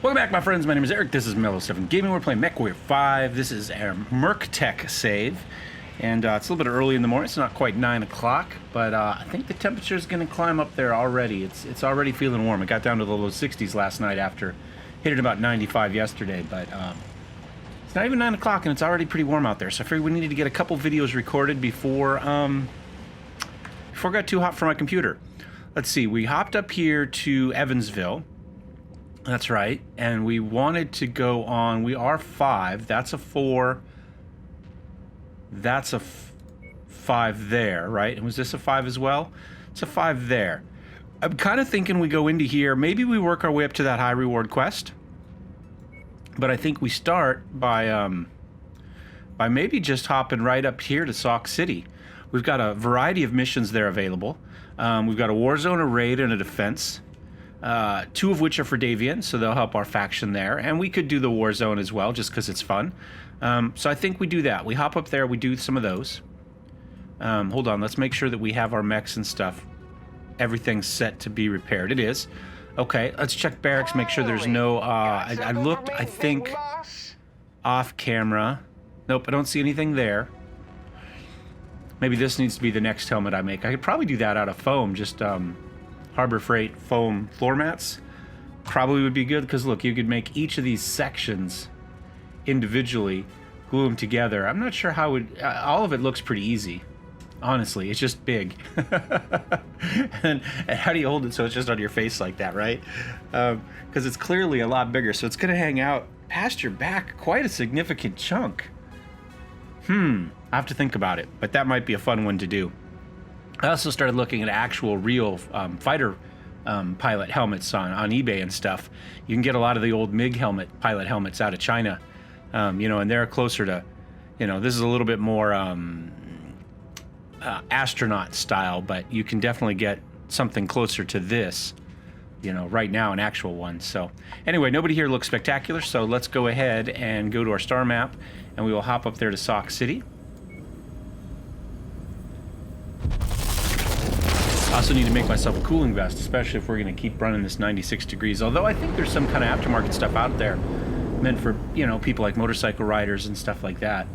Welcome back, my friends. My name is Eric. This is Mellow7 Gaming. We're playing MechWarrior 5. This is our Merc Tech save. And it's a little bit early in the morning. It's not quite 9 o'clock, but I think the temperature is going to climb up there already. It's already feeling warm. It got down to the low 60s last night after hitting about 95 yesterday, but it's not even 9 o'clock and it's already pretty warm out there. So I figured we needed to get a couple videos recorded before it got too hot for my computer. Let's see. We hopped up here to Evansville. That's right. And we wanted to go on. We are 5. That's a 4. That's a 5 there, right? And was this a 5 as well? It's a 5 there. I'm kind of thinking we go into here. Maybe we work our way up to that high reward quest. But I think we start by maybe just hopping right up here to Sauk City. We've got a variety of missions there available. We've got a war zone, a raid, and a defense. 2 of which are for Davian, so they'll help our faction there. And we could do the war zone as well, just because it's fun. So I think we do that. We hop up there, we do some of those. Hold on, let's make sure that we have our mechs and stuff. Everything's set to be repaired. It is. Okay, let's check barracks, make sure there's no... I looked, I think, off camera. Nope, I don't see anything there. Maybe this needs to be the next helmet I make. I could probably do that out of foam, just... Harbor Freight foam floor mats probably would be good, because look, you could make each of these sections individually, glue them together. I'm not sure how all of it looks pretty easy, honestly. It's just big. and how do you hold it so it's just on your face like that, right? Because it's clearly a lot bigger, so it's going to hang out past your back quite a significant chunk. I have to think about it, but that might be a fun one to do. I also started looking at actual real fighter pilot helmets on eBay and stuff. You can get a lot of the old MiG pilot helmets out of China, you know, and they're closer to, you know, this is a little bit more astronaut style, but you can definitely get something closer to this, you know, right now, an actual one. So anyway, nobody here looks spectacular, so let's go ahead and go to our star map, and we will hop up there to Sauk City. I also need to make myself a cooling vest, especially if we're going to keep running this 96 degrees. Although I think there's some kind of aftermarket stuff out there meant for, you know, people like motorcycle riders and stuff like that.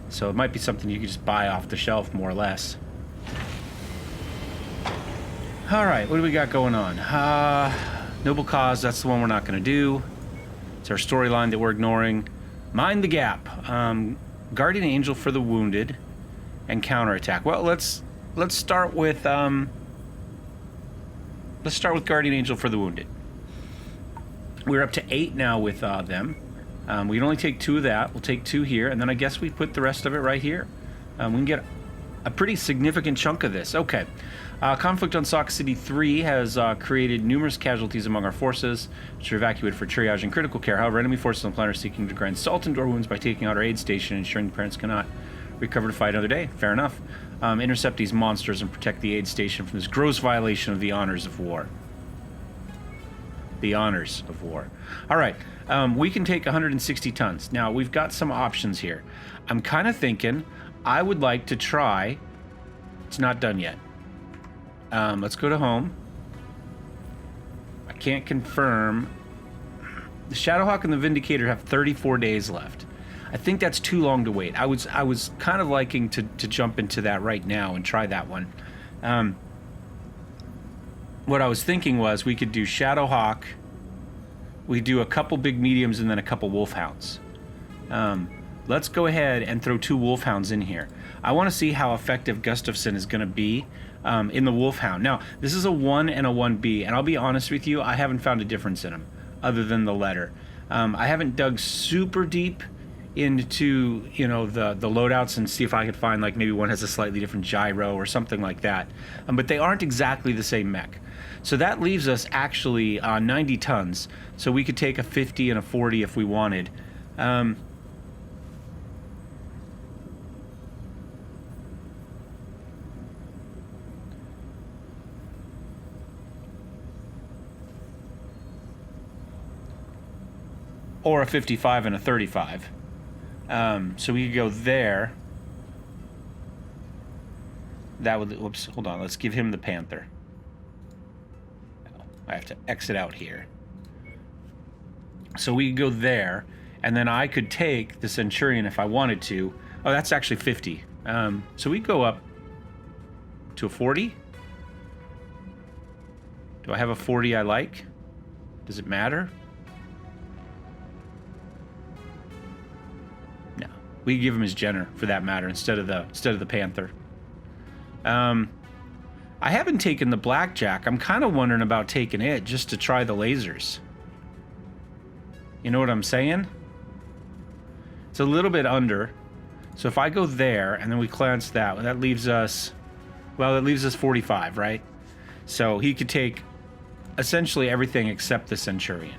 So it might be something you could just buy off the shelf, more or less. All right, what do we got going on? Noble Cause, that's the one we're not going to do. It's our storyline that we're ignoring. Mind the Gap. Guardian Angel for the wounded and counterattack. Well, let's start with Guardian Angel for the wounded. We're up to 8 now with them. We can only take 2 of that. We'll take 2 here, and then I guess we put the rest of it right here. We can get a pretty significant chunk of this. Okay. Conflict on Sauk City 3 has created numerous casualties among our forces, which are evacuated for triage and critical care. However, enemy forces on the planet are seeking to grind salt into our wounds by taking out our aid station and ensuring the parents cannot recover to fight another day. Fair enough. Intercept these monsters and protect the aid station from this gross violation of the honors of war. The honors of war. All right. We can take 160 tons. Now, we've got some options here. I'm kind of thinking I would like to try... It's not done yet. Let's go to home. I can't confirm. The Shadowhawk and the Vindicator have 34 days left. I think that's too long to wait. I was kind of liking to jump into that right now and try that one. What I was thinking was we could do Shadowhawk. We do a couple big mediums and then a couple Wolfhounds. Let's go ahead and throw 2 Wolfhounds in here. I want to see how effective Gustafsson is going to be in the Wolfhound. Now, this is a 1 and a 1B, and I'll be honest with you, I haven't found a difference in them other than the letter. I haven't dug super deep into, you know, the loadouts and see if I could find, like, maybe one has a slightly different gyro or something like that. But they aren't exactly the same mech. So that leaves us actually 90 tons. So we could take a 50 and a 40 if we wanted. Or a 55 and a 35. So we could go there. That would, whoops, hold on, let's give him the Panther. I have to exit out here. So we could go there, and then I could take the Centurion if I wanted to. Oh, that's actually 50. So we go up to a 40. Do I have a 40 I like? Does it matter? No. We give him his Jenner, for that matter, instead of the Panther. I haven't taken the Blackjack. I'm kind of wondering about taking it just to try the lasers. You know what I'm saying? It's a little bit under. So if I go there and then we cleanse that leaves us, well, that leaves us 45, right? So he could take essentially everything except the Centurion.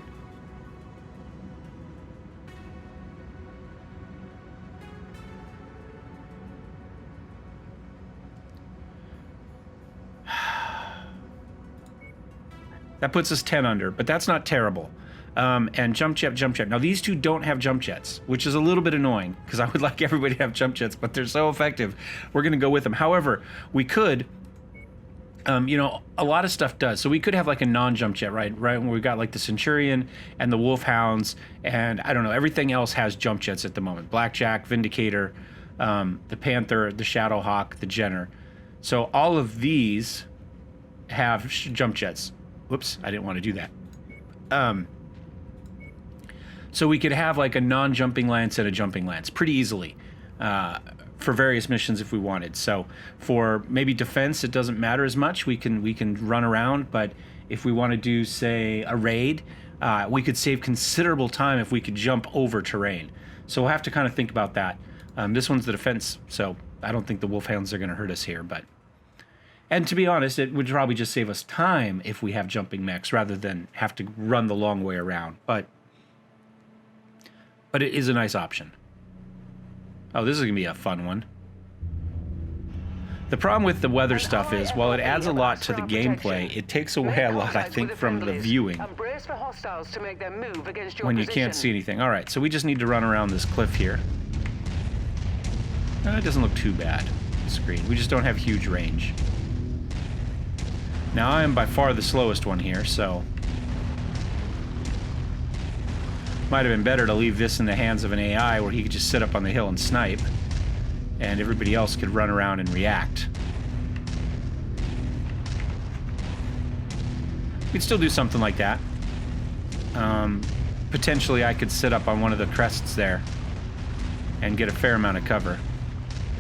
That puts us 10 under, but that's not terrible. And jump jet. Now, these two don't have jump jets, which is a little bit annoying, because I would like everybody to have jump jets, but they're so effective. We're going to go with them. However, we could, you know, a lot of stuff does. So we could have like a non-jump jet, right? Where we've got like the Centurion and the Wolfhounds, and I don't know, everything else has jump jets at the moment. Blackjack, Vindicator, the Panther, the Shadowhawk, the Jenner. So all of these have jump jets. Whoops, I didn't want to do that. So we could have like a non-jumping lance and a jumping lance pretty easily for various missions if we wanted. So for maybe defense, it doesn't matter as much. We can run around, but if we want to do, say, a raid, we could save considerable time if we could jump over terrain. So we'll have to kind of think about that. This one's the defense, so I don't think the Wolfhounds are going to hurt us here, but... And to be honest, it would probably just save us time if we have jumping mechs rather than have to run the long way around. But it is a nice option. Oh, this is going to be a fun one. The problem with the weather stuff is, while it adds a lot to the gameplay, it takes away a lot, I think, from the viewing when you can't see anything. All right, so we just need to run around this cliff here. It doesn't look too bad, the screen. We just don't have huge range. Now, I am by far the slowest one here, so... Might have been better to leave this in the hands of an AI where he could just sit up on the hill and snipe, and everybody else could run around and react. We'd still do something like that. Potentially, I could sit up on one of the crests there and get a fair amount of cover.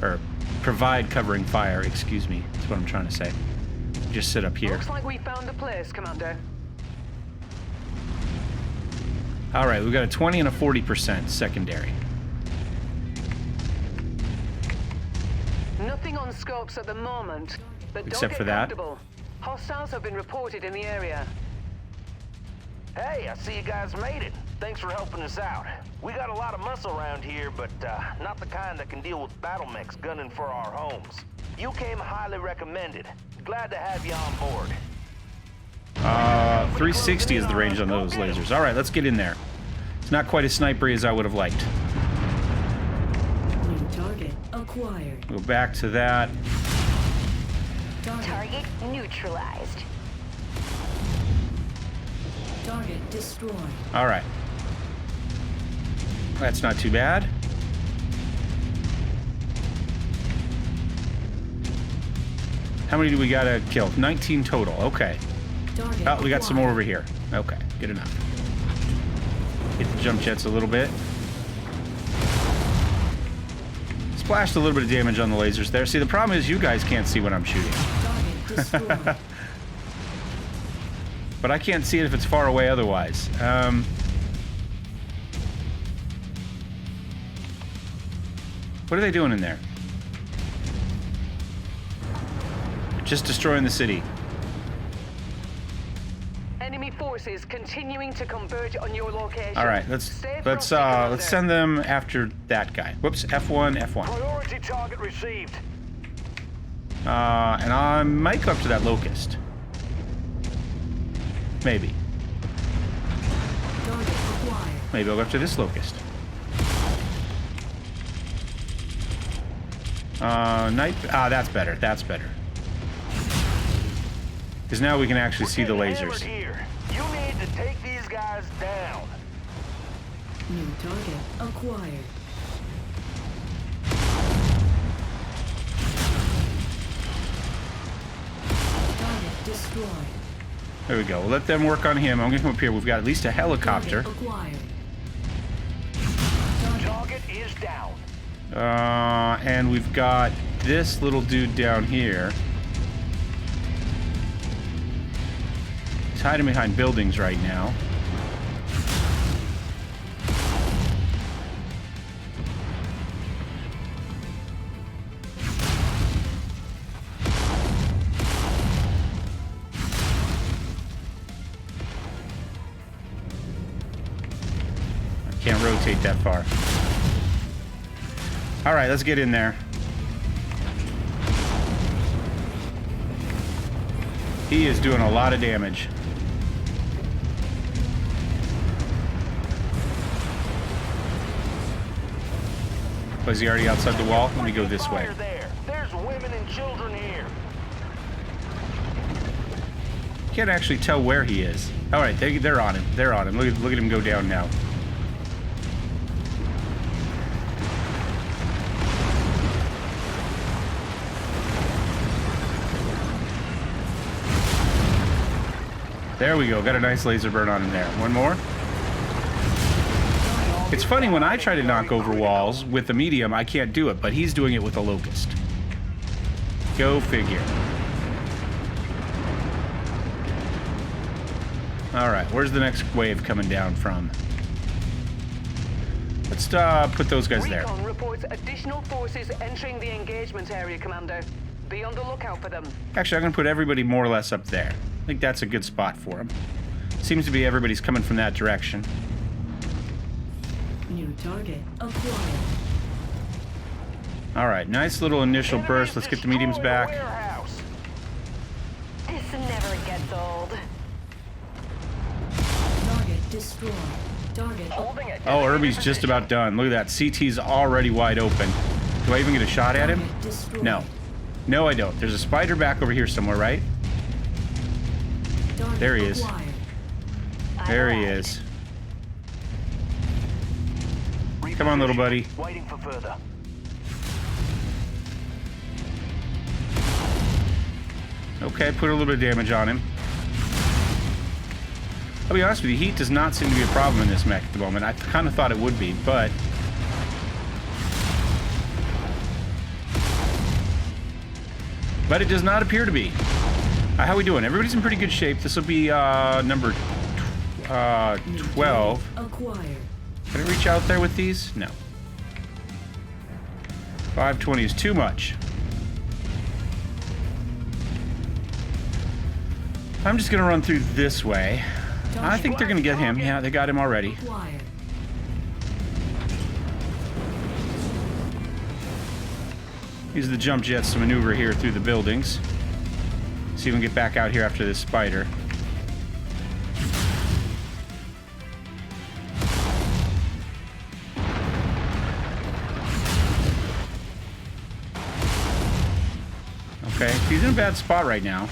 Or provide covering fire, excuse me. That's what I'm trying to say. Just sit up here. Looks like we found a place, Commander. All right, we've got a 20 and a 40% secondary. Nothing on scopes at the moment, but except for that. Hostiles have been reported in the area. Hey, I see you guys made it. Thanks for helping us out. We got a lot of muscle around here, but not the kind that can deal with battlemechs gunning for our homes. You came highly recommended. Glad to have you on board. 360 is the range on those lasers. All right, let's get in there. It's not quite as snipery as I would have liked. New target acquired. Go back to that. Target neutralized. Target destroyed. All right. That's not too bad. How many do we gotta kill? 19 total. Okay. Oh, we got some more over here. Okay, good enough. Hit the jump jets a little bit. Splashed a little bit of damage on the lasers there. See, the problem is you guys can't see what I'm shooting. But I can't see it if it's far away otherwise. What are they doing in there? Just destroying the city. Enemy forces continuing to converge on your location. All right, let's send them after that guy. Whoops, F1, F1. Priority target received. And I might go up to that locust. Maybe. Maybe I'll go up to this locust. Night. That's better. That's better. Because now we can actually see the lasers. Here. You need to take these guys down. New target acquired. Target destroyed. There we go. We'll let them work on him. I'm going to come up here. We've got at least a helicopter. Target acquired. Target is down. And we've got this little dude down here. He's hiding behind buildings right now. Can't rotate that far. All right, let's get in there. He is doing a lot of damage. Was he already outside the wall? Let me go this way. There's women and children here. Can't actually tell where he is. All right, they're on him. They're on him. Look at him go down now. There we go. Got a nice laser burn on him there. One more. It's funny, when I try to knock over walls with the medium, I can't do it, but he's doing it with a locust. Go figure. All right, where's the next wave coming down from? Let's put those guys there. Recon reports additional forces entering the engagement area, Commander. Be on the lookout for them. Actually, I'm going to put everybody more or less up there. I think that's a good spot for them. Seems to be everybody's coming from that direction. New target acquired. All right, nice little initial burst. Let's get the mediums back. This never gets old. Target destroyed. Target Oh, Irby's just about done. Look at that. CT's already wide open. Do I even get a shot at him? destroyed. No. No, I don't. There's a spider back over here somewhere, right? Target There he is. acquired. There he is. Come on, little buddy. Waiting for further. Okay, put a little bit of damage on him. I'll be honest with you, heat does not seem to be a problem in this mech at the moment. I kind of thought it would be, but... But it does not appear to be. How are we doing? Everybody's in pretty good shape. This will be number 12. Acquired. Can I reach out there with these? No. 520 is too much. I'm just going to run through this way. I think they're going to get him. Yeah, they got him already. Acquired. Use the jump jets to maneuver here through the buildings. See if we can get back out here after this spider. Okay, he's in a bad spot right now.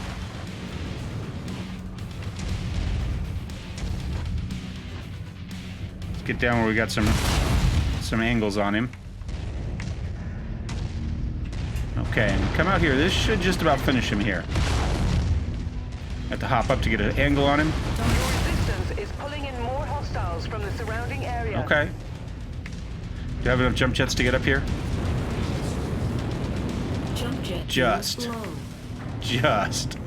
Let's get down where we got some angles on him. Okay, come out here. This should just about finish him here. Have to hop up to get an angle on him. Your resistance is pulling in more hostiles from the surrounding area. Okay. Do you have enough jump jets to get up here? Jump jet Just. low. Just.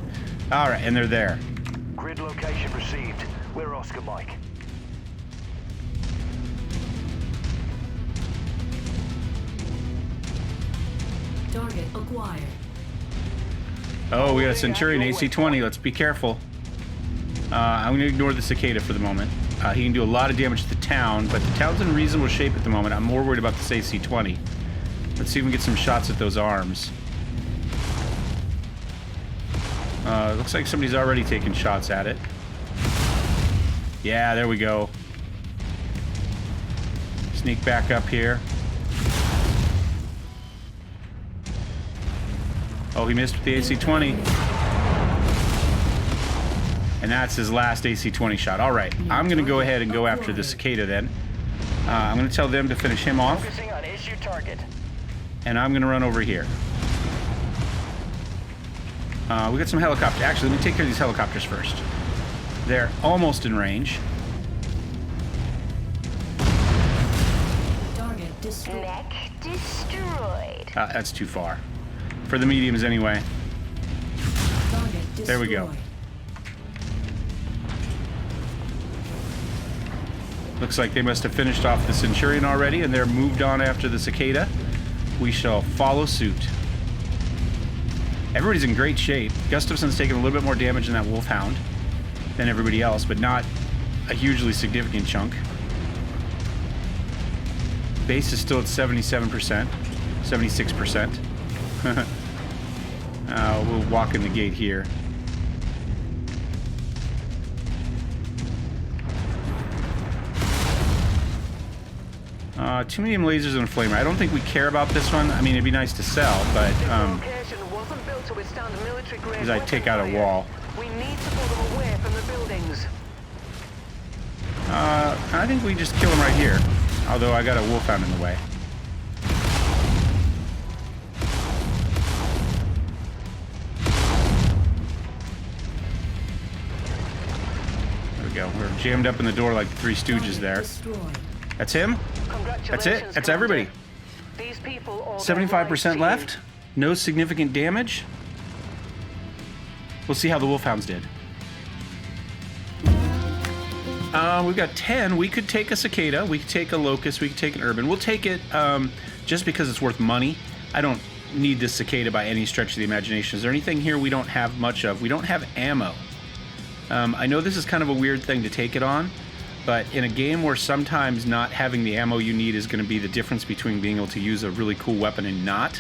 All right, and they're there. Grid location received. We're Oscar Mike. Target acquired. Oh, we got a Centurion AC-20. Let's be careful. I'm going to ignore the cicada for the moment. He can do a lot of damage to the town, but the town's in reasonable shape at the moment. I'm more worried about this AC-20. Let's see if we can get some shots at those arms. Looks like somebody's already taking shots at it. Yeah, there we go. Sneak back up here. Oh, he missed with the AC-20. And that's his last AC-20 shot. All right, I'm going to go ahead and go after the cicada then. I'm going to tell them to finish him off, Focusing on issue target. and I'm going to run over here. We got some helicopters. Actually, let me take care of these helicopters first. They're almost in range. Target destroyed. Mech destroyed. That's too far. For the mediums, anyway. Target destroyed. There we go. Looks like they must have finished off the Centurion already, and they're moved on after the Cicada. We shall follow suit. Everybody's in great shape. Gustafson's taking a little bit more damage than that Wolfhound than everybody else, but not a hugely significant chunk. Base is still at 77%, 76%. We'll walk in the gate here. Two medium lasers and a flamer. I don't think we care about this one. I mean, it'd be nice to sell, but This location wasn't built to withstand military-grade as I take out a weapon wall. fire. We need to pull them away from the buildings. I think we just kill him right here. Although I got a Wolfhound in the way. There we go. We're jammed up in the door like the Three Stooges there. Destroyed. That's him? That's it? That's everybody. These people all 75% left. No significant damage. We'll see how the Wolfhounds did. We've got 10. We could take a Cicada. We could take a Locust. We could take an Urban. We'll take it just because it's worth money. I don't need this Cicada by any stretch of the imagination. Is there anything here we don't have much of? We don't have ammo. I know this is kind of a weird thing to take it on, but in a game where sometimes not having the ammo you need is going to be the difference between being able to use a really cool weapon and not,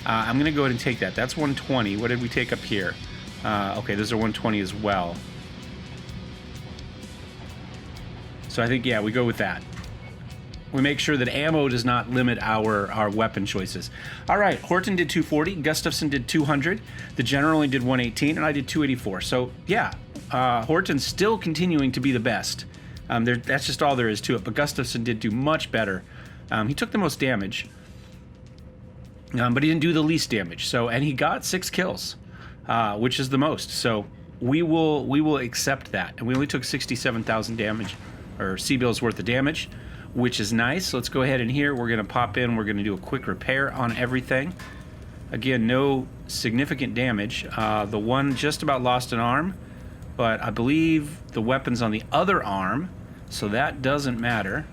I'm going to go ahead and take that. That's 120. What did we take up here? Okay, those are 120 as well. So I think, yeah, we go with that. We make sure that ammo does not limit our weapon choices. All right, Horton did 240, Gustafson did 200, the General only did 118, and I did 284. So, yeah, Horton's still continuing to be the best. That's just all there is to it, but Gustafson did do much better. He took the most damage, but he didn't do the least damage. So, and he got 6 kills, which is the most. So we will accept that. And we only took 67,000 damage, or C-bills worth of damage, which is nice. So let's go ahead and here we're going to pop in. We're going to do a quick repair on everything. Again, no significant damage. The one just about lost an arm, but I believe the weapon's on the other arm, so that doesn't matter.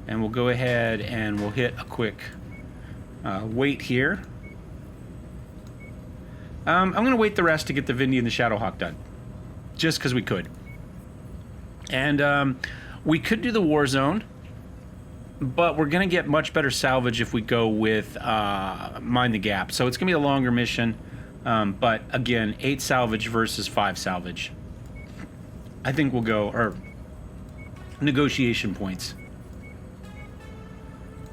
And we'll go ahead and we'll hit a quick wait here. I'm going to wait the rest to get the Vindy and the Shadowhawk done, just because we could. And we could do the Warzone, but we're going to get much better salvage if we go with Mind the Gap. So it's going to be a longer mission, but again, 8 salvage versus 5 salvage. I think we'll go, or negotiation points.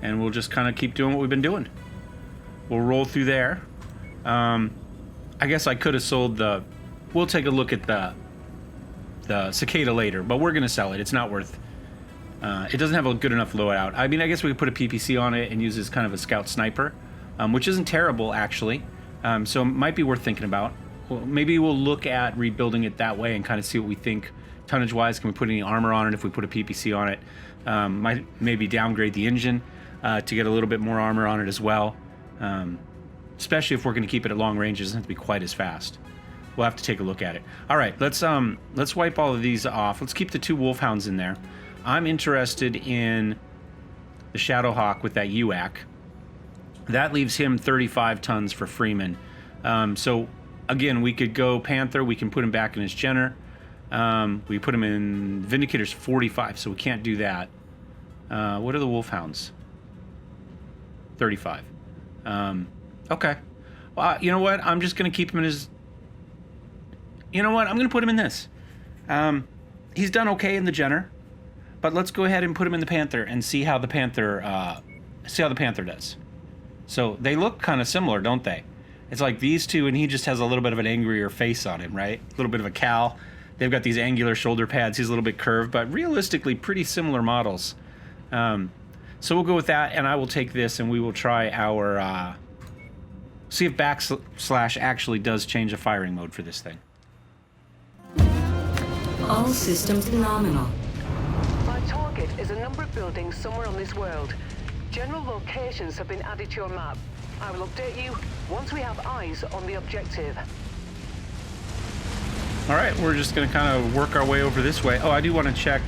And we'll just kind of keep doing what we've been doing. We'll roll through there. I guess I could have sold the... We'll take a look at the Cicada later, but we're going to sell it. It's not worth... it doesn't have a good enough loadout. I mean, I guess we could put a PPC on it and use it as kind of a scout sniper, which isn't terrible, actually. So it might be worth thinking about. Well, maybe we'll look at rebuilding it that way and kind of see what we think tonnage-wise. Can we put any armor on it if we put a PPC on it? Might maybe downgrade the engine to get a little bit more armor on it as well. Especially if we're going to keep it at long range, it doesn't have to be quite as fast. We'll have to take a look at it. All right, let's wipe all of these off. Let's keep the 2 Wolfhounds in there. I'm interested in the Shadowhawk with that UAC. That leaves him 35 tons for Freeman. So again, we could go Panther. We can put him back in his Jenner. We put him in Vindicator's 45, so we can't do that. What are the Wolfhounds? 35. Okay. Well, you know what? I'm just going to keep him in his... You know what? I'm going to put him in this. He's done okay in the Jenner, but let's go ahead and put him in the Panther and see how the Panther does. So they look kind of similar, don't they? It's like these two, and he just has a little bit of an angrier face on him, right? A little bit of a cowl. They've got these angular shoulder pads. He's a little bit curved, but realistically pretty similar models. So we'll go with that, and I will take this, and we will try our... see if backslash actually does change the firing mode for this thing. All systems nominal. My target is a number of buildings somewhere on this world. General locations have been added to your map. I will update you once we have eyes on the objective. All right, we're just going to kind of work our way over this way. Oh, I do want to check.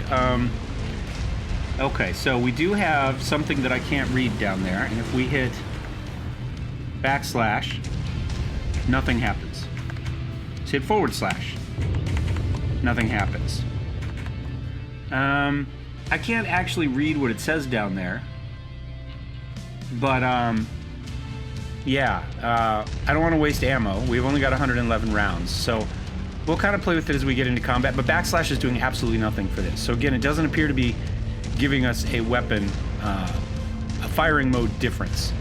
Okay, so we do have something that I can't read down there, and if we hit backslash, nothing happens. Let's hit forward slash. Nothing happens. I can't actually read what it says down there, but yeah, I don't want to waste ammo. We've only got 111 rounds, so we'll kind of play with it as we get into combat, but backslash is doing absolutely nothing for this. So again, it doesn't appear to be giving us a weapon, a firing mode difference.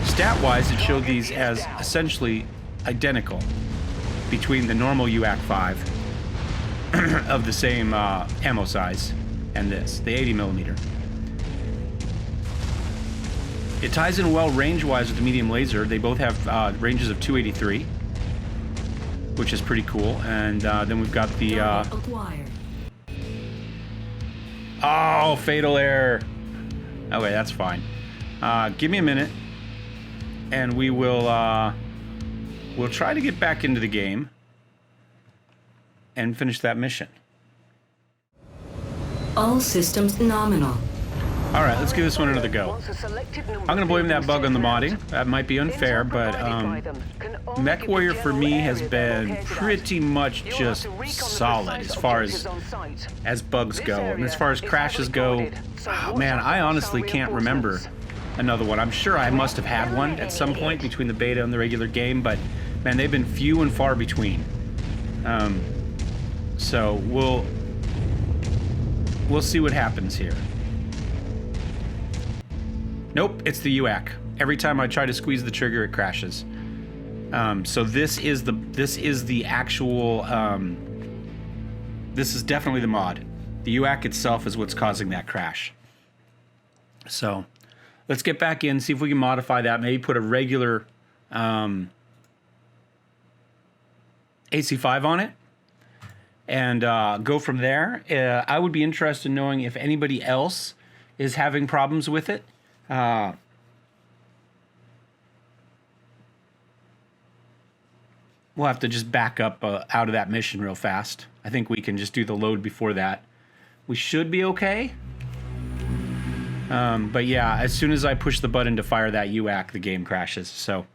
Stat-wise, it showed these as essentially identical between the normal UAC 5 of the same ammo size and this, the 80mm. It ties in well range-wise with the medium laser. They both have ranges of 283, which is pretty cool. And then we've got the... Acquired. Oh, fatal error. Okay, that's fine. Give me a minute, and we will we'll try to get back into the game and finish that mission. All systems nominal. All right, let's give this one another go. I'm going to blame that bug on the modding. That might be unfair, but MechWarrior for me has been pretty much just solid as far as bugs go. And as far as crashes go, oh, man, I honestly can't remember another one. I'm sure I must have had one at some point between the beta and the regular game, but man, they've been few and far between. So we'll see what happens here. Nope, it's the UAC. Every time I try to squeeze the trigger, it crashes. So this is the actual. This is definitely the mod. The UAC itself is what's causing that crash. So let's get back in, see if we can modify that. Maybe put a regular AC5 on it, and go from there. I would be interested in knowing if anybody else is having problems with it. We'll have to just back up out of that mission real fast. I think we can just do the load before that. We should be okay. But yeah, as soon as I push the button to fire that UAC, the game crashes. So,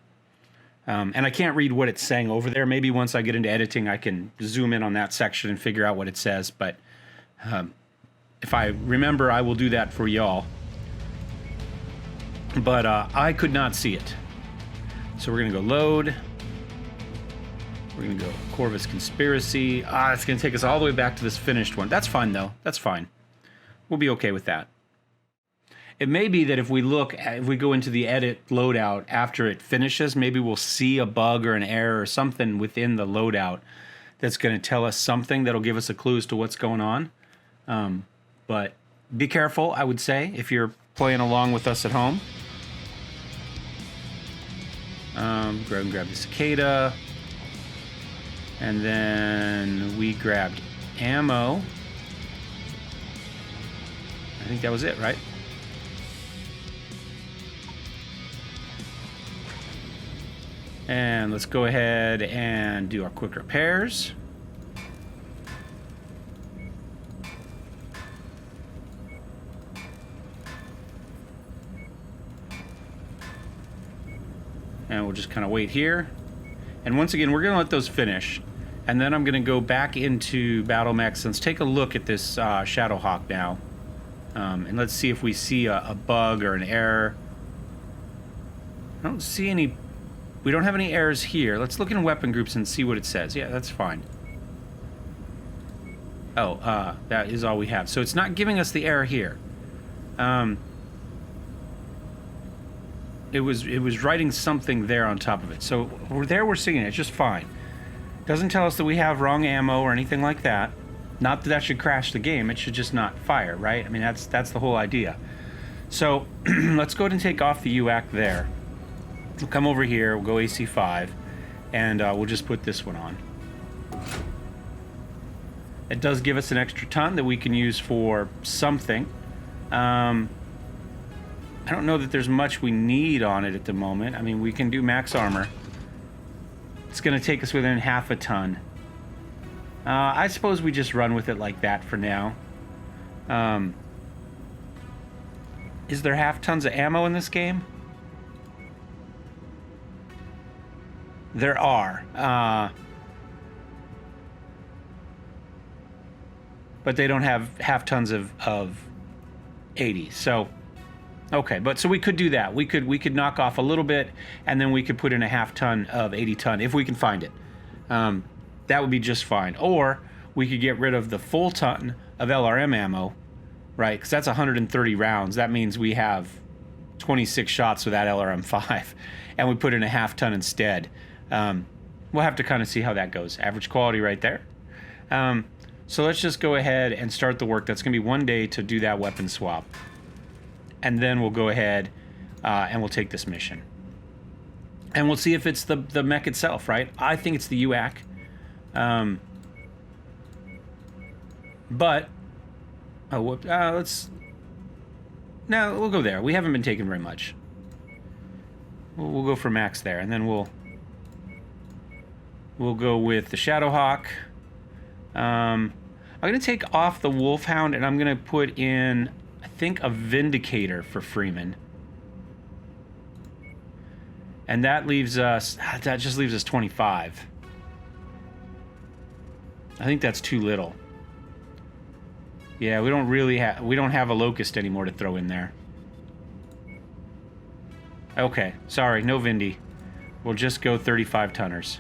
and I can't read what it's saying over there. Maybe once I get into editing, I can zoom in on that section and figure out what it says. But if I remember, I will do that for y'all. But I could not see it. So we're going to go load. We're going to go Corvus Conspiracy. It's going to take us all the way back to this finished one. That's fine, though. That's fine. We'll be okay with that. It may be that if we go into the edit loadout after it finishes, maybe we'll see a bug or an error or something within the loadout that's going to tell us something that'll give us a clue as to what's going on. But be careful, I would say, if you're playing along with us at home. Grab the cicada. And then we grabbed ammo. I think that was it, right? And let's go ahead and do our quick repairs. And we'll just kind of wait here. And once again, we're going to let those finish. And then I'm going to go back into battlemechs. Let's take a look at this Shadowhawk now. And let's see if we see a bug or an error. I don't see any... We don't have any errors here. Let's look in weapon groups and see what it says. Yeah, that's fine. Oh, that is all we have. So it's not giving us the error here. It was writing something there on top of it. So we're seeing it. It's just fine. Doesn't tell us that we have wrong ammo or anything like that. Not that that should crash the game. It should just not fire, right? I mean, that's the whole idea. So let's go ahead and take off the UAC there. We'll come over here. We'll go AC5, and we'll just put this one on. It does give us an extra ton that we can use for something. I don't know that there's much we need on it at the moment. I mean, we can do max armor. It's going to take us within half a ton. I suppose we just run with it like that for now. Is there half tons of ammo in this game? There are. But they don't have half tons of 80. So, okay. But so we could do that. We could knock off a little bit, and then we could put in a half ton of 80 ton if we can find it. That would be just fine. Or we could get rid of the full ton of LRM ammo, right? Because that's 130 rounds. That means we have 26 shots with that LRM5, and we put in a half ton instead. We'll have to kind of see how that goes. Average quality right there. So let's just go ahead and start the work. That's going to be 1 day to do that weapon swap. And then we'll go ahead and we'll take this mission. And we'll see if it's the mech itself, right? I think it's the UAC. But, let's... No, we'll go there. We haven't been taking very much. We'll go for max there, and then we'll go with the Shadowhawk. I'm going to take off the Wolfhound, and I'm going to put in, I think, a Vindicator for Freeman. And that leaves us, that just leaves us 25. I think that's too little. Yeah, we don't have a Locust anymore to throw in there. Okay, sorry, no Vindy. We'll just go 35 tonners.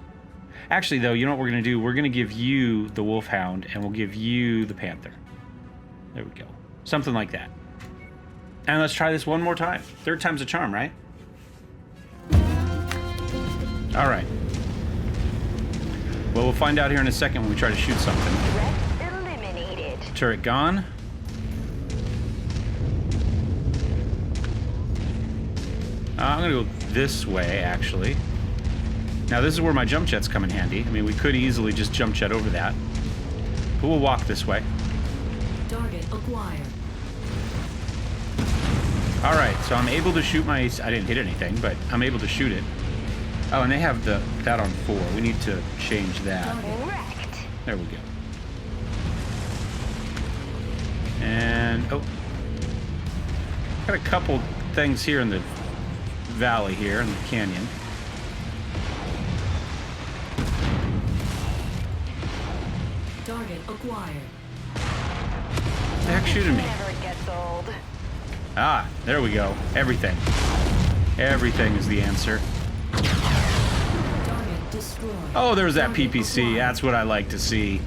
Actually, though, you know what we're going to do? We're going to give you the Wolfhound, and we'll give you the Panther. There we go. Something like that. And let's try this one more time. Third time's a charm, right? All right. Well, we'll find out here in a second when we try to shoot something. Threat eliminated. Turret gone. I'm going to go this way, actually. Now, this is where my jump jets come in handy. I mean, we could easily just jump jet over that. But we'll walk this way. Target acquired. All right, so I'm able to shoot my... I didn't hit anything, but I'm able to shoot it. Oh, and they have that on 4. We need to change that. Wrecked. There we go. And... oh. Got a couple things here in the valley here, in the canyon. Target acquired. What the heck shooting me? Never gets old. Ah, there we go. Everything. Everything is the answer. Target destroyed. Oh, there's that Target PPC. acquired. That's what I like to see.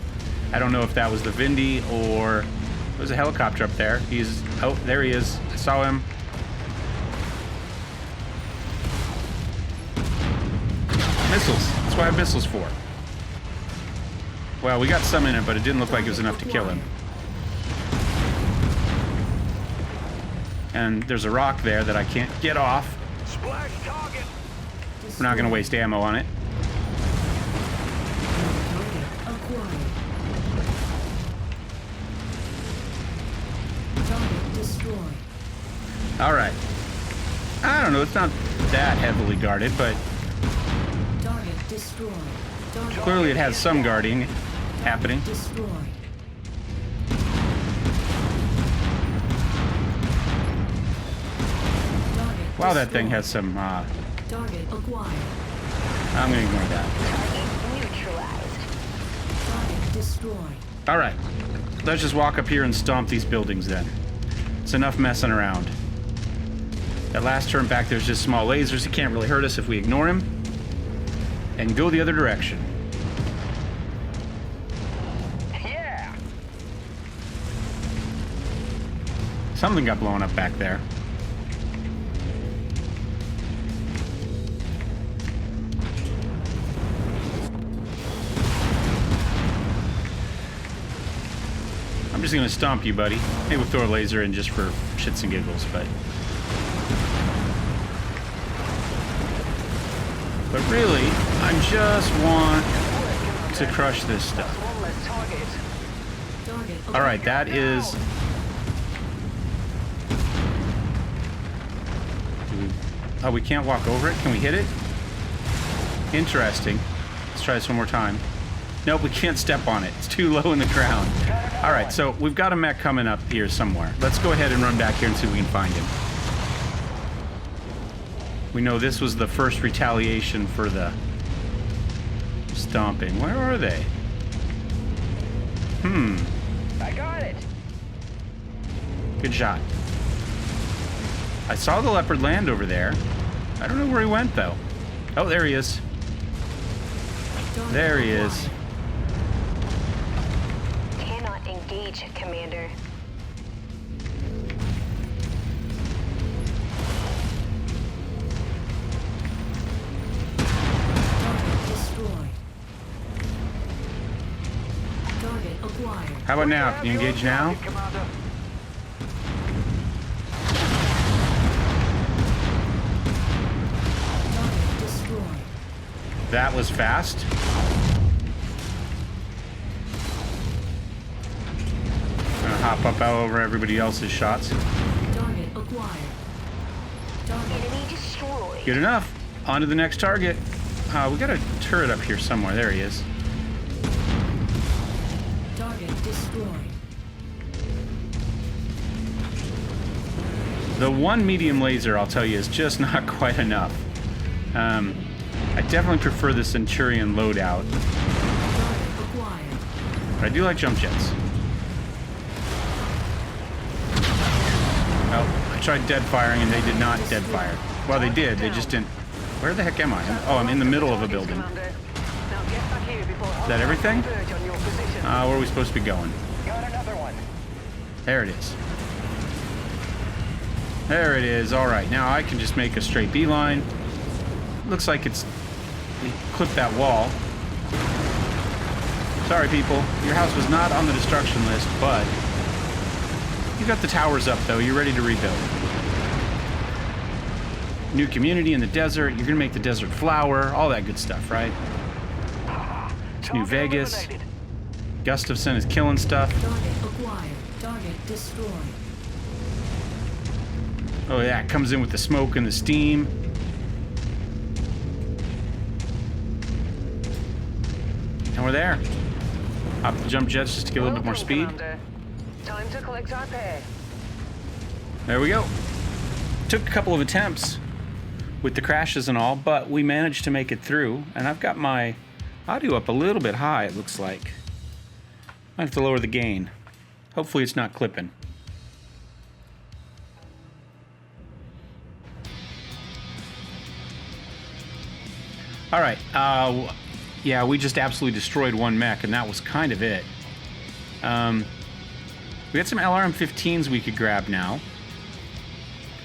I don't know if that was the Vindy or... there's a helicopter up there. He's... oh, there he is. I saw him. Missiles. That's what I have missiles for. Well, we got some in it, but it didn't look like it was enough to kill him. And there's a rock there that I can't get off. Splash target. We're not going to waste ammo on it. Target acquired. Target destroyed. All right. I don't know. It's not that heavily guarded, but Target destroyed. Target clearly it has some guarding happening. destroyed. Target Wow, that thing destroyed. has some... Target acquired. I'm going to ignore that. Target neutralized. Target destroyed. All right. Let's just walk up here and stomp these buildings then. It's enough messing around. That last turn back, there's just small lasers. He can't really hurt us if we ignore him. And go the other direction. Yeah. Something got blown up back there. gonna stomp you, buddy. Maybe we'll throw a laser in just for shits and giggles, but really, I just want to crush this stuff. One less target. Target All right, that is. Oh, we can't walk over it. Can we hit it? Interesting. Let's try this one more time. Nope, we can't step on it. It's too low in the ground. All right, so we've got a mech coming up here somewhere. Let's go ahead and run back here and see if we can find him. We know this was the first retaliation for the stomping. Where are they? I got it. Good shot. I saw the leopard land over there. I don't know where he went, though. Oh, there he is. There he is. Cannot engage, Commander. Target destroyed. Target acquired. How about now? Can you engage now? Commander. Target destroyed. That was fast. Gonna hop up out over everybody else's shots. Target acquired. Target Enemy destroyed. Good enough. On to the next target. We got a turret up here somewhere. There he is. target destroyed. The one medium laser, I'll tell you, is just not quite enough. I definitely prefer the Centurion loadout, Target acquired. but I do like jump jets. Oh, I tried dead firing and they did not dead fire. Well, they did. They just didn't. Where the heck am I? Oh, I'm in the middle of a building. Commander. Now get back here before Is that everything? converge on your position. Where are we supposed to be going? Got another one. There it is. There it is. All right, now I can just make a straight beeline. Looks like it clipped that wall. Sorry, people. Your house was not on the destruction list, but you got the towers up, though. You're ready to rebuild. New community in the desert. You're going to make the desert flower. All that good stuff, right? It's New Target Vegas. eliminated. Gustafson is killing stuff. Target acquired. Target destroyed. Oh, yeah, it comes in with the smoke and the steam. And we're there. Hop the jump jets just to get a little bit more Welcome, speed. Commander. Time to collect our pay. There we go. Took a couple of attempts with the crashes and all, but we managed to make it through. And I've got my audio up a little bit high, it looks like. Might have to lower the gain. Hopefully it's not clipping. All right. Yeah, we just absolutely destroyed one mech, and that was kind of it. We got some LRM-15s we could grab now.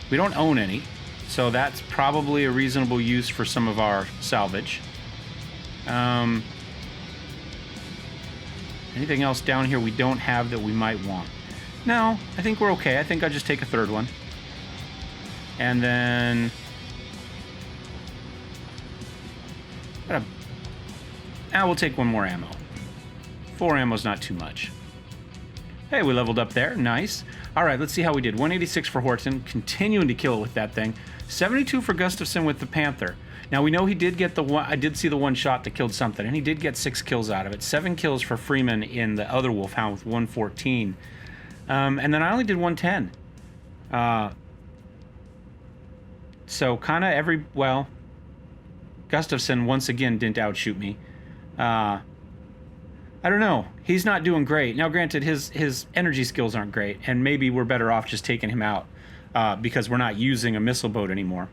We don't own any, so that's probably a reasonable use for some of our salvage. Anything else down here we don't have that we might want? No, I think we're okay. I think I'll just take a third one. And then... we'll take one more ammo. 4 ammo's not too much. Hey, we leveled up there. Nice. All right, let's see how we did. 186 for Horton, continuing to kill it with that thing. 72 for Gustafson with the Panther. Now, we know he did get the one... I did see the one shot that killed something, and he did get 6 kills out of it. 7 kills for Freeman in the other Wolfhound with 114. And then I only did 110. So, kind of every... Well, Gustafson, once again, didn't outshoot me. I don't know. He's not doing great. Now, granted, his energy skills aren't great, and maybe we're better off just taking him out because we're not using a missile boat anymore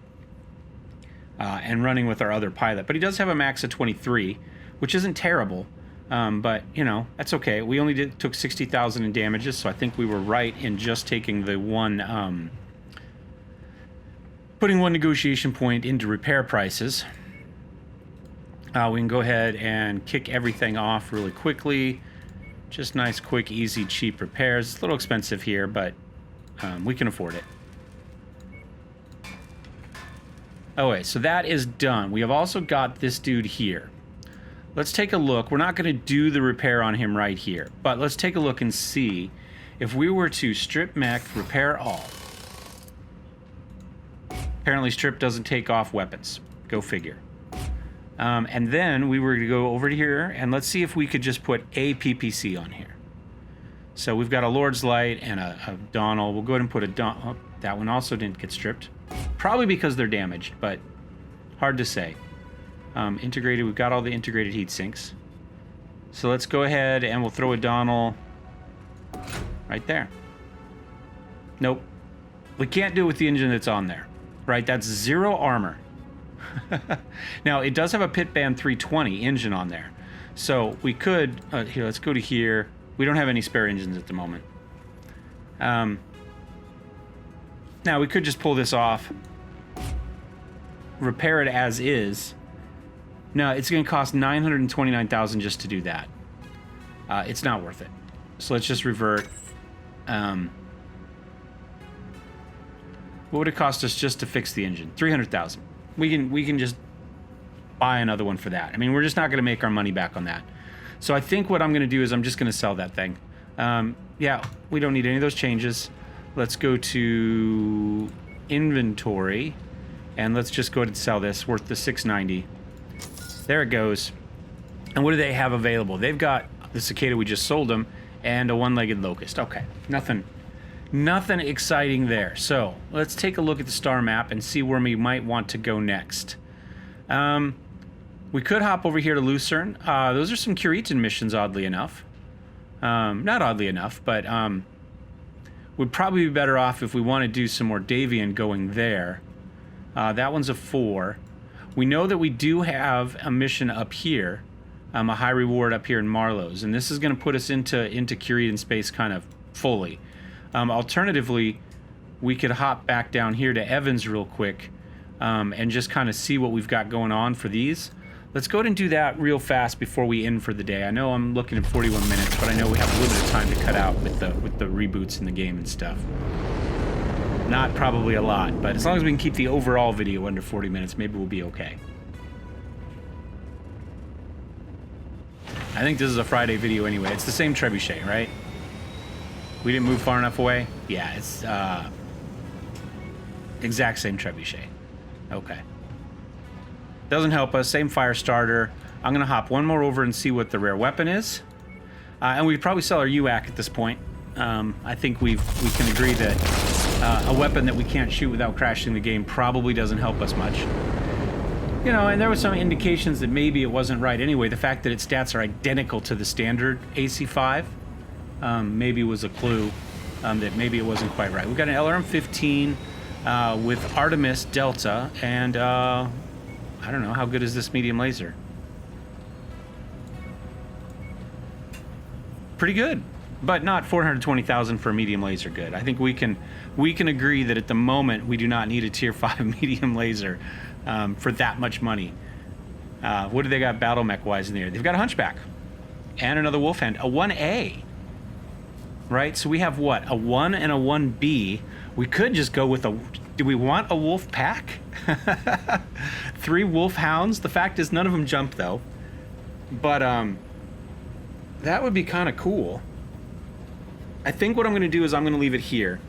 and running with our other pilot. But he does have a max of 23, which isn't terrible, but, you know, that's okay. We only took 60,000 in damages, so I think we were right in just taking the one... putting one negotiation point into repair prices. We can go ahead and kick everything off really quickly. Just nice, quick, easy, cheap repairs. It's a little expensive here, but we can afford it. Oh, wait, so that is done. We have also got this dude here. Let's take a look. We're not going to do the repair on him right here, but let's take a look and see if we were to strip mech, repair all. Apparently strip doesn't take off weapons. Go figure. And then we were to go over to here, and let's see if we could just put a PPC on here. So we've got a Lord's Light and a Donal. We'll go ahead and put a Donal. Oh, that one also didn't get stripped. Probably because they're damaged, but hard to say. Integrated, we've got all the integrated heat sinks. So let's go ahead and we'll throw a Donal right there. Nope. We can't do it with the engine that's on there. Right, that's 0 armor. Now, it does have a Pit Band 320 engine on there. So we could, here, let's go to here. We don't have any spare engines at the moment. Now, we could just pull this off, repair it as is. No, it's going to cost $929,000 just to do that. It's not worth it. So let's just revert. What would it cost us just to fix the engine? $300,000. We can just buy another one for that. I mean, we're just not going to make our money back on that. So I think what I'm going to do is I'm just going to sell that thing. Yeah, we don't need any of those changes. Let's go to inventory, and let's just go ahead and sell this, worth the $690. There it goes. And what do they have available? They've got the cicada we just sold them, and a one-legged locust. Okay, nothing exciting there. So let's take a look at the star map and see where we might want to go next. We could hop over here to Lucerne. Those are some Curitan missions, oddly enough. Not oddly enough, but would probably be better off if we want to do some more Davian going there. That one's a 4. We know that we do have a mission up here, a high reward up here in Marlowe's, and this is going to put us into Curitan space kind of fully. Alternatively, we could hop back down here to Evans real quick and just kind of see what we've got going on for these. Let's go ahead and do that real fast before we end for the day. I know I'm looking at 41 minutes, but I know we have a little bit of time to cut out with the reboots in the game and stuff. Not probably a lot, but as long as we can keep the overall video under 40 minutes, maybe we'll be okay. I think this is a Friday video anyway. It's the same trebuchet, right? We didn't move far enough away? Yeah, it's exact same trebuchet. Okay. Doesn't help us. Same fire starter. I'm going to hop one more over and see what the rare weapon is. And we could probably sell our UAC at this point. I think we can agree that a weapon that we can't shoot without crashing the game probably doesn't help us much. You know, and there were some indications that maybe it wasn't right anyway. The fact that its stats are identical to the standard AC5 maybe was a clue that maybe it wasn't quite right. We've got an LRM-15 with Artemis Delta, and I don't know, how good is this medium laser? Pretty good, but not 420,000 for a medium laser good. I think we can agree that at the moment we do not need a tier 5 medium laser for that much money. What do they got battlemech wise in there? They've got a Hunchback and another Wolfhand, a 1A. Right, so we have what? A 1 and a 1B. We could just go with a... Do we want a wolf pack? 3 wolfhounds. The fact is none of them jump though. But that would be kind of cool. I think what I'm going to do is I'm going to leave it here.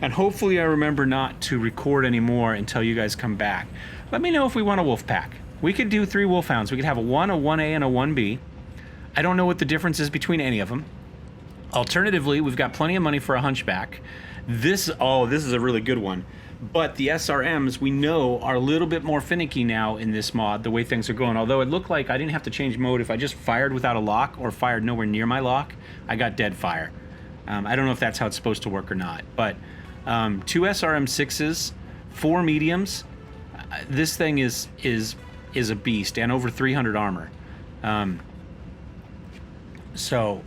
And hopefully I remember not to record anymore until you guys come back. Let me know if we want a wolf pack. We could do 3 wolfhounds. We could have a 1, a 1A, and a 1B. I don't know what the difference is between any of them. Alternatively, we've got plenty of money for a Hunchback. This is a really good one. But the SRMs, we know, are a little bit more finicky now in this mod, the way things are going. Although it looked like I didn't have to change mode. If I just fired without a lock or fired nowhere near my lock, I got dead fire. I don't know if that's how it's supposed to work or not. But 2 SRM6s, 4 mediums. This thing is a beast, and over 300 armor. So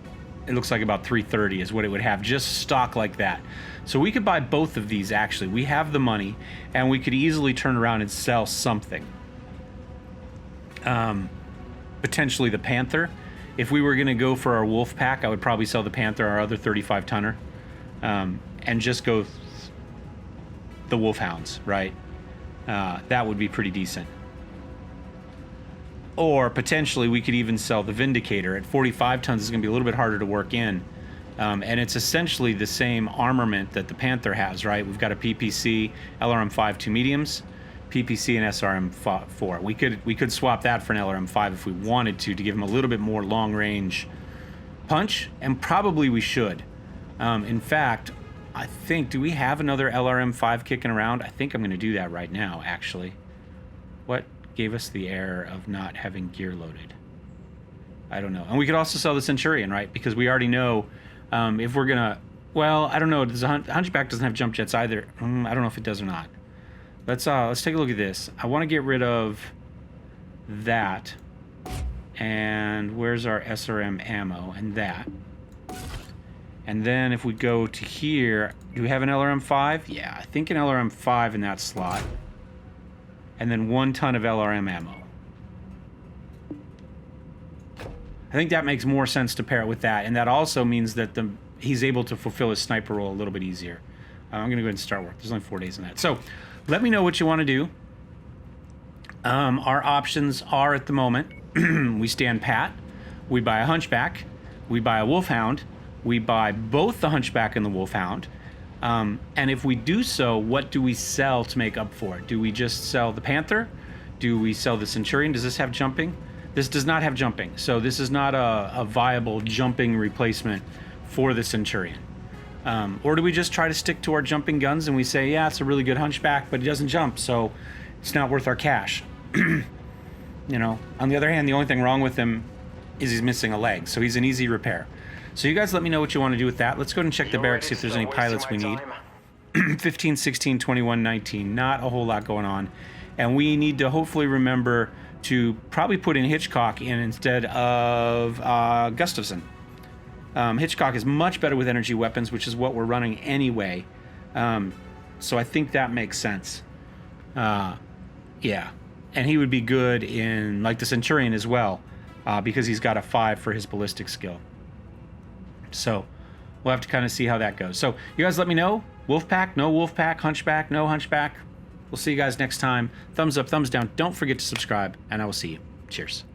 it looks like about 330 is what it would have, just stock like that. So we could buy both of these, actually. We have the money, and we could easily turn around and sell something. Potentially the Panther, If we were going to go for our wolf pack, I would probably sell the Panther, our other 35 tonner, and just go the Wolfhounds, right? That would be pretty decent. Or potentially we could even sell the Vindicator. At 45 tons, it's going to be a little bit harder to work in. And it's essentially the same armament that the Panther has, right? We've got a PPC, LRM-5 2 mediums, PPC and SRM-4. We could swap that for an LRM-5 if we wanted to give him a little bit more long-range punch, and probably we should. In fact, I think, do we have another LRM-5 kicking around? I think I'm going to do that right now, actually. What gave us the error of not having gear loaded? I don't know. And we could also sell the Centurion, right? Because we already know if we're going to... Well, I don't know. The Hunchback doesn't have jump jets either. I don't know if it does or not. Let's take a look at this. I want to get rid of that. And where's our SRM ammo? And that. And then if we go to here, do we have an LRM-5? Yeah, I think an LRM-5 in that slot. And then 1 ton of LRM ammo. I think that makes more sense to pair it with that. And that also means that he's able to fulfill his sniper role a little bit easier. I'm going to go ahead and start work. There's only 4 days in that. So let me know what you want to do. Our options are at the moment, we stand pat. We buy a Hunchback. We buy a Wolfhound. We buy both the Hunchback and the Wolfhound. And if we do so, what do we sell to make up for it? Do we just sell the Panther? Do we sell the Centurion? Does this have jumping? This does not have jumping. So this is not a viable jumping replacement for the Centurion. Or do we just try to stick to our jumping guns and we say, yeah, it's a really good Hunchback, but he doesn't jump, so it's not worth our cash. You know, on the other hand, the only thing wrong with him is he's missing a leg, so he's an easy repair. So you guys let me know what you want to do with that. Let's go ahead and check the barracks, see if there's any pilots we need. 15, 16, 21, 19. Not a whole lot going on. And we need to hopefully remember to probably put in Hitchcock in instead of Gustafson. Hitchcock is much better with energy weapons, which is what we're running anyway. So I think that makes sense. Yeah. And he would be good in, like, the Centurion as well, because he's got a 5 for his ballistic skill. So we'll have to kind of see how that goes. So you guys let me know. Wolfpack, no Wolfpack, Hunchback, no Hunchback. We'll see you guys next time. Thumbs up, thumbs down. Don't forget to subscribe, and I will see you. Cheers.